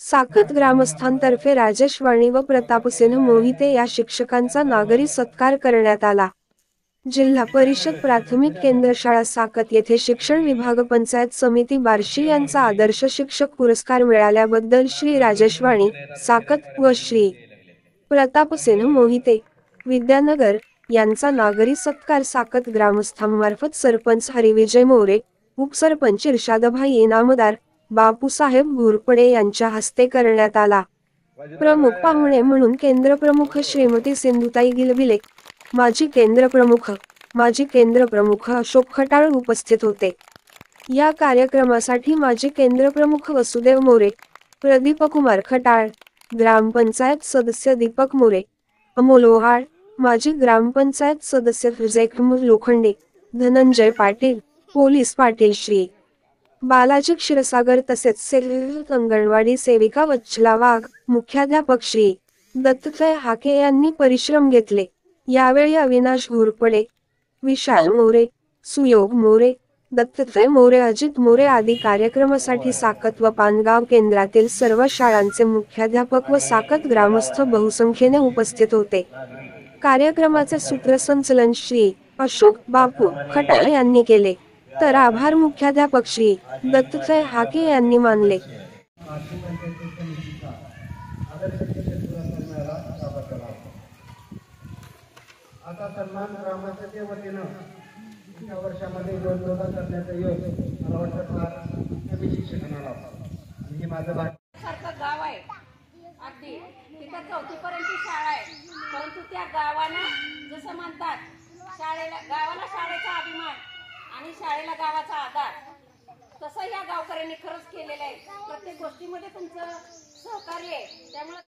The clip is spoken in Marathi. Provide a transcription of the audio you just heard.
साकत ग्रामस्थांतर्फे राजेश वाणी व प्रतापसिंह मोहिते या शिक्षकांचा नागरी सत्कार करण्यात आला। जिल्हा परिषद प्राथमिक केंद्र शाळा साकत येथे शिक्षण विभाग पंचायत समिती बार्शी यांचा आदर्श शिक्षक पुरस्कार मिळाल्याबद्दल श्री राजेश वाणी साकत व श्री प्रतापसिंह मोहिते विद्यानगर यांचा नागरी सत्कार साकत ग्रामस्थांमार्फत सरपंच हरिविजय मोरे, उपसरपंच इर्शादभाई इनामदार, बापूसाहेब घोरपडे यांच्या हस्ते करण्यात आला। प्रमुख पाहुणे म्हणून केंद्रप्रमुख श्रीमती सिंधुताई गिलबिले, माजी केंद्रप्रमुख अशोक खटाळ उपस्थित होते। या कार्यक्रमासाठी माजी केंद्रप्रमुख वसुदेव मोरे, प्रदीपकुमार खटाळ, ग्रामपंचायत सदस्य दीपक मोरे, अमोल ओहाळ, माजी ग्रामपंचायत सदस्य जयकुमार लोखंडे, धनंजय पाटील, पोलीस पाटील श्री बालाजी क्षीरसागर तसेच सेल्फ अंगणवाडी सेविका वच्छला वाघ, मुख्याध्यापक श्री दत्तात्रय हाके यांनी परिश्रम घेतले। यावेळी अविनाश घोरपडे, विशाल मोरे, सुयोग मोरे, दत्तात्रय मोरे, अजित मोरे आदी कार्यक्रमासाठी साकत व पानगाव केंद्रातील सर्व शाळांचे मुख्याध्यापक व साकत ग्रामस्थ बहुसंख्येने उपस्थित होते। कार्यक्रमाचे सूत्रसंचलन श्री अशोक बापू खटाळ यांनी केले, तर आभार मुख्याध्यापक श्री दत्तात्रय हाके यांनी मानले। आता सन्मान ग्रामपंचायतीच्या वतीनं या वर्षामध्ये 2 प्रदा करण्याचा योग मला वाटतं फार कमी शिक्षकांना लाभतो। हे माझं सारखं गाव आहे, अगदी तिथं 4थी पर्यंत शाळा आहे, परंतु त्या गावाला जसं म्हणतात गावाला शाळेचा अभिमान आणि शाळेला गावाचा आधार, तसं या गावकऱ्यांनी खरंच केलेलं आहे। प्रत्येक गोष्टीमध्ये तुमचं सहकार्य आहे, त्यामुळे